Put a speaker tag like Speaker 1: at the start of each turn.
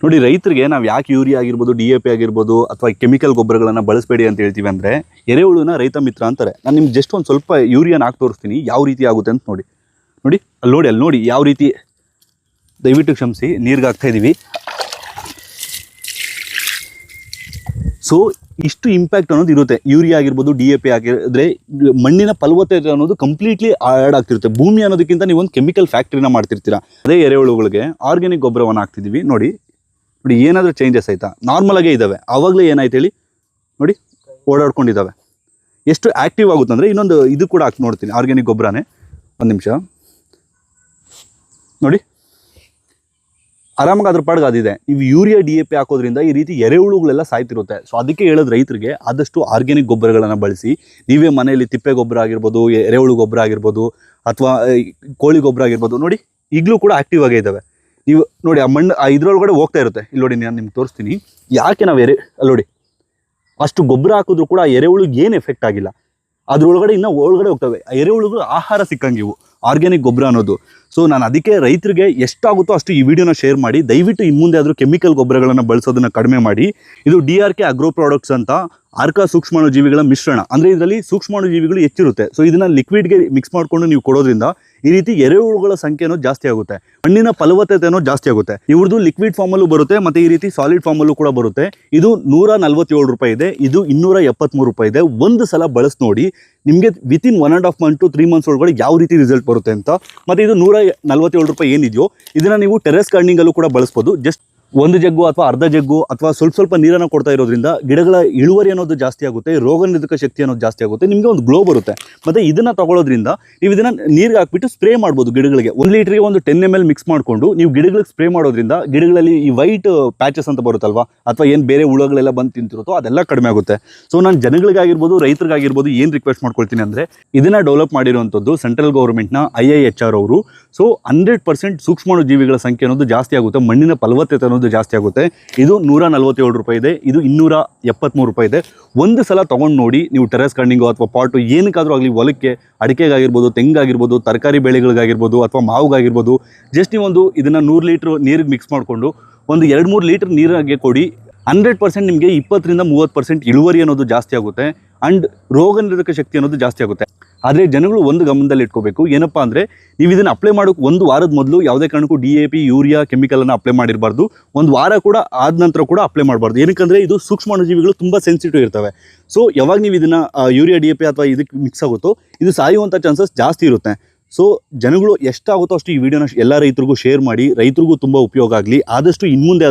Speaker 1: ನೋಡಿ, ರೈತರಿಗೆ ನಾವು ಯಾಕೆ ಯೂರಿಯಾ ಆಗಿರ್ಬೋದು, DAP ಆಗಿರ್ಬೋದು ಅಥವಾ ಕೆಮಿಕಲ್ ಗೊಬ್ಬರಗಳನ್ನು ಬಳಸಬೇಡಿ ಅಂತ ಹೇಳ್ತೀವಿ ಅಂದರೆ, ಎರೆಹುಳುನ ರೈತ ಮಿತ್ರ ಅಂತಾರೆ. ನಾನು ನಿಮ್ಗೆ ಜಸ್ಟ್ ಒಂದು ಸ್ವಲ್ಪ ಯೂರಿಯಾನ ಹಾಕಿ ತೋರಿಸ್ತೀನಿ ಯಾವ ರೀತಿ ಆಗುತ್ತೆ ಅಂತ ನೋಡಿ. ನೋಡಿ ಅಲ್ಲಿ ನೋಡಿ ಯಾವ ರೀತಿ, ದಯವಿಟ್ಟು ಕ್ಷಮಿಸಿ, ನೀರಿಗೆ ಹಾಕ್ತಾ ಇದ್ದೀವಿ. ಸೊ ಇಷ್ಟು ಇಂಪ್ಯಾಕ್ಟ್ ಅನ್ನೋದು ಇರುತ್ತೆ. ಯೂರಿಯಾ ಆಗಿರ್ಬೋದು, DAP ಆಗಿದ್ರೆ ಮಣ್ಣಿನ ಫಲವತ್ತತೆ ಅನ್ನೋದು ಕಂಪ್ಲೀಟ್ಲಿ ಆ್ಯಡ್ ಆಗ್ತಿರುತ್ತೆ. ಭೂಮಿ ಅನ್ನೋದಕ್ಕಿಂತ ನೀವು ಒಂದು ಕೆಮಿಕಲ್ ಫ್ಯಾಕ್ಟ್ರಿನ ಮಾಡ್ತಿರ್ತೀರಾ. ಅದೇ ಎರೆಹುಳುಗಳಿಗೆ ಆರ್ಗ್ಯಾನಿಕ್ ಗೊಬ್ಬರವನ್ನು ಹಾಕ್ತಿದ್ದೀವಿ. ನೋಡಿ ಏನಾದರೂ ಚೇಂಜಸ್ ಆಯಿತಾ? ನಾರ್ಮಲಾಗೇ ಇದ್ದಾವೆ. ಆವಾಗಲೇ ಏನಾಯ್ತು ಹೇಳಿ, ನೋಡಿ ಓಡಾಡ್ಕೊಂಡಿದ್ದಾವೆ. ಎಷ್ಟು ಆ್ಯಕ್ಟಿವ್ ಆಗುತ್ತೆ ಅಂದರೆ, ಇನ್ನೊಂದು ಇದು ಕೂಡ ಹಾಕಿ ನೋಡ್ತೀನಿ, ಆರ್ಗ್ಯಾನಿಕ್ ಗೊಬ್ಬರನೇ. ಒಂದು ನಿಮಿಷ ನೋಡಿ, ಆರಾಮಾಗಿ ಅದ್ರ ಪಾಡ್ಗೆ ಅದಿದೆ. ನೀವು ಯೂರಿಯಾ DAP ಹಾಕೋದ್ರಿಂದ ಈ ರೀತಿ ಎರೆಹುಳುಗಳೆಲ್ಲ ಸಾಯ್ತಿರುತ್ತೆ. ಸೊ ಅದಕ್ಕೆ ಹೇಳೋದು ರೈತರಿಗೆ, ಆದಷ್ಟು ಆರ್ಗ್ಯಾನಿಕ್ ಗೊಬ್ಬರಗಳನ್ನು ಬಳಸಿ. ನೀವೇ ಮನೆಯಲ್ಲಿ ತಿಪ್ಪೆ ಗೊಬ್ಬರ ಆಗಿರ್ಬೋದು, ಎರೆಹುಳು ಗೊಬ್ಬರ ಆಗಿರ್ಬೋದು, ಅಥವಾ ಕೋಳಿ ಗೊಬ್ಬರ ಆಗಿರ್ಬೋದು, ನೋಡಿ ಈಗಲೂ ಕೂಡ ಆ್ಯಕ್ಟಿವ್ ಆಗೇ ಇದ್ದಾವೆ. ನೀವು ನೋಡಿ ಆ ಮಣ್ಣು ಇದ್ರೊಳಗಡೆ ಹೋಗ್ತಾ ಇರುತ್ತೆ. ಇಲ್ಲಿ ನೋಡಿ, ನಾನು ನಿಮ್ಗೆ ತೋರಿಸ್ತೀನಿ ಯಾಕೆ ನಾವು ಅಲ್ಲಿ ನೋಡಿ ಅಷ್ಟು ಗೊಬ್ಬರ ಹಾಕಿದ್ರು ಕೂಡ ಎರೆಹುಳು ಏನು ಎಫೆಕ್ಟ್ ಆಗಿಲ್ಲ. ಅದ್ರೊಳಗಡೆ ಇನ್ನೂ ಒಳಗಡೆ ಹೋಗ್ತವೆ. ಎರೆಹುಳುಗಳು ಆಹಾರ ಸಿಕ್ಕಂಗಿವು ಆರ್ಗ್ಯಾನಿಕ್ ಗೊಬ್ಬರ ಅನ್ನೋದು. ಸೊ ನಾನು ಅದಕ್ಕೆ ರೈತರಿಗೆ ಎಷ್ಟಾಗುತ್ತೋ ಅಷ್ಟು ಈ ವಿಡಿಯೋನ ಶೇರ್ ಮಾಡಿ. ದಯವಿಟ್ಟು ಇನ್ನು ಮುಂದೆ ಆದರೂ ಕೆಮಿಕಲ್ ಗೊಬ್ಬರಗಳನ್ನು ಬಳಸೋದನ್ನು ಕಡಿಮೆ ಮಾಡಿ. ಇದು DRK ಅಗ್ರೋ ಪ್ರಾಡಕ್ಟ್ಸ್ ಅಂತ ಆರ್ಕಾ ಸೂಕ್ಷ್ಮಾಣುಜೀವಿಗಳ ಮಿಶ್ರಣ. ಅಂದರೆ ಇದರಲ್ಲಿ ಸೂಕ್ಷ್ಮಾಣುಜೀವಿಗಳು ಹೆಚ್ಚಿರುತ್ತೆ. ಸೊ ಇದನ್ನು ಲಿಕ್ವಿಡ್ಗೆ ಮಿಕ್ಸ್ ಮಾಡಿಕೊಂಡು ನೀವು ಕೊಡೋದ್ರಿಂದ ಈ ರೀತಿ ಎರೆಹುಳುಗಳ ಸಂಖ್ಯೆ ಅನ್ನೋದು ಜಾಸ್ತಿ ಆಗುತ್ತೆ, ಮಣ್ಣಿನ ಫಲವತ್ತತೆ ಅನ್ನೋದು ಜಾಸ್ತಿ ಆಗುತ್ತೆ. ಇವ್ರದ್ದು ಲಿಕ್ವಿಡ್ ಫಾರ್ಮಲ್ಲೂ ಬರುತ್ತೆ ಮತ್ತು ಈ ರೀತಿ ಸಾಲಿಡ್ ಫಾರ್ಮಲ್ಲೂ ಕೂಡ ಬರುತ್ತೆ. ಇದು 147 ರೂಪಾಯಿ ಇದೆ, ಇದು 273 ರೂಪಾಯಿ ಇದೆ. ಒಂದು ಸಲ ಬಳಸಿ ನೋಡಿ, ನಿಮಗೆ ವಿತಿನ್ 1.5 ಮಂತ್ to 3 ಮಂತ್ಸ್ ಒಳಗಡೆ ಯಾವ ರೀತಿ ರಿಸಲ್ಟ್ ಬರುತ್ತೆ ಅಂತ. ಮತ್ತು ಇದು 147 ರೂಪಾಯಿ ಏನಿದೆಯೋ ಇದನ್ನು ನೀವು ಟೆರೆಸ್ ಗಾರ್ಡನಿಂಗಲ್ಲೂ ಕೂಡ ಬಳಸ್ಬೋದು. ಜಸ್ಟ್ ಒಂದು ಜಗ್ಗು ಅಥವಾ ಅರ್ಧ ಜಗ್ಗು ಅಥವಾ ಸ್ವಲ್ಪ ನೀರನ್ನು ಕೊಡ್ತಾ ಇರೋದ್ರಿಂದ ಗಿಡಗಳ ಇಳುವರಿ ಅನ್ನೋದು ಜಾಸ್ತಿ ಆಗುತ್ತೆ, ರೋಗ ನಿರೋಧಕ ಶಕ್ತಿ ಅನ್ನೋದು ಜಾಸ್ತಿ ಆಗುತ್ತೆ, ನಿಮಗೆ ಒಂದು ಗ್ಲೋ ಬರುತ್ತೆ. ಮತ್ತು ಇದನ್ನು ತಗೊಳ್ಳೋದ್ರಿಂದ ನೀವು ಇದನ್ನು ನೀರಿಗೆ ಹಾಕ್ಬಿಟ್ಟು ಸ್ಪ್ರೇ ಮಾಡ್ಬೋದು ಗಿಡಗಳಿಗೆ. 1 ಲೀಟ್ರಿಗೆ ಒಂದು 10 ml ಮಿಕ್ಸ್ ಮಾಡಿಕೊಂಡು ನೀವು ಗಿಡಗಳಿಗೆ ಸ್ಪ್ರೇ ಮಾಡೋದ್ರಿಂದ ಗಿಡಗಳಲ್ಲಿ ಈ ವೈಟ್ ಪ್ಯಾಚಸ್ ಅಂತ ಬರುತ್ತಲ್ವಾ, ಅಥವಾ ಏನು ಬೇರೆ ಹುಳುಗಳೆಲ್ಲ ಬಂದು ತಿಂತಿರುತ್ತೋ ಅದೆಲ್ಲ ಕಡಿಮೆ ಆಗುತ್ತೆ. ಸೊ ನಾನು ಜನಗಳಿಗಾಗಿರ್ಬೋದು, ರೈತರಿಗಾಗಿರ್ಬೋದು ಏನು ರಿಕ್ವೆಸ್ಟ್ ಮಾಡ್ಕೊಳ್ತೀನಿ ಅಂದರೆ, ಇದನ್ನು ಡೆವಲಪ್ ಮಾಡಿರುವಂಥದ್ದು ಸೆಂಟ್ರಲ್ ಗೌರ್ಮೆಂಟ್ನ IIHR ಅವರು. ಸೊ 100% ಸೂಕ್ಷ್ಮಾಣು ಜೀವಿಗಳ ಸಂಖ್ಯೆ ಅನ್ನೋದು ಜಾಸ್ತಿ ಆಗುತ್ತೆ, ಮಣ್ಣಿನ ಫಲವತ್ತತೆ ಅನ್ನೋದು ಜಾಸ್ತಿ ಆಗುತ್ತೆ. ಇದು 147 ರೂಪಾಯಿ ಇದೆ, ಇದು 273 ರೂಪಾಯಿ ಇದೆ. ಒಂದು ಸಲ ತೊಗೊಂಡು ನೋಡಿ ನೀವು. ಟೆರೆಸ್ ಗಾರ್ಡನಿಂಗು ಅಥವಾ ಪಾಟು ಏನಕ್ಕಾದರೂ ಆಗಲಿ, ಹೊಲಕ್ಕೆ ಅಡಿಕೆಗಾಗಿರ್ಬೋದು, ತೆಂಗಾಗಿರ್ಬೋದು, ತರಕಾರಿ ಬೆಳೆಗಳಿಗಾಗಿರ್ಬೋದು, ಅಥವಾ ಮಾವುಗಾಗಿರ್ಬೋದು, ಜಸ್ಟ್ ನೀವೊಂದು ಇದನ್ನು 100 ಲೀಟ್ರ್ ನೀರಿಗೆ ಮಿಕ್ಸ್ ಮಾಡಿಕೊಂಡು ಒಂದು 2-3 ಲೀಟ್ರ್ ನೀರಿಗೆ ಕೊಡಿ. 100% ನಿಮಗೆ 20-30% ಇಳುವರಿ ಅನ್ನೋದು ಜಾಸ್ತಿ ಆಗುತ್ತೆ. ಆ್ಯಂಡ್ ರೋಗ ನಿರೋಧಕ ಶಕ್ತಿ ಅನ್ನೋದು ಜಾಸ್ತಿ ಆಗುತ್ತೆ. ಆದರೆ ಜನಗಳು ಒಂದು ಗಮನದಲ್ಲಿ ಇಟ್ಕೋಬೇಕು, ಏನಪ್ಪ ಅಂದರೆ, ನೀವು ಇದನ್ನು ಅಪ್ಲೈ ಮಾಡೋಕ್ಕೆ ಒಂದು ವಾರದ ಮೊದಲು ಯಾವುದೇ ಕಾರಣಕ್ಕೂ DAP, ಯೂರಿಯಾ, ಕೆಮಿಕಲನ್ನು ಅಪ್ಲೈ ಮಾಡಿರಬಾರ್ದು. ಒಂದು ವಾರ ಕೂಡ ಆದ ನಂತರ ಕೂಡ ಅಪ್ಲೈ ಮಾಡಬಾರ್ದು. ಏನಕ್ಕಂದರೆ ಇದು ಸೂಕ್ಷ್ಮಾಣುಜೀವಿಗಳು ತುಂಬ ಸೆನ್ಸಿಟಿವ್ ಇರ್ತವೆ. ಸೊ ಯಾವಾಗ ನೀವು ಇದನ್ನು ಯೂರಿಯಾ, DAP ಅಥವಾ ಇದಕ್ಕೆ ಮಿಕ್ಸ್ ಆಗುತ್ತೋ ಇದು ಸಾಯುವಂಥ ಚಾನ್ಸಸ್ ಜಾಸ್ತಿ ಇರುತ್ತೆ. ಸೊ ಜನಗಳು ಎಷ್ಟಾಗುತ್ತೋ ಅಷ್ಟು ಈ ವಿಡಿಯೋನ ಎಲ್ಲ ರೈತರಿಗೂ ಶೇರ್ ಮಾಡಿ, ರೈತರಿಗೂ ತುಂಬ ಉಪಯೋಗ ಆಗಲಿ. ಆದಷ್ಟು ಇನ್ಮುಂದೆ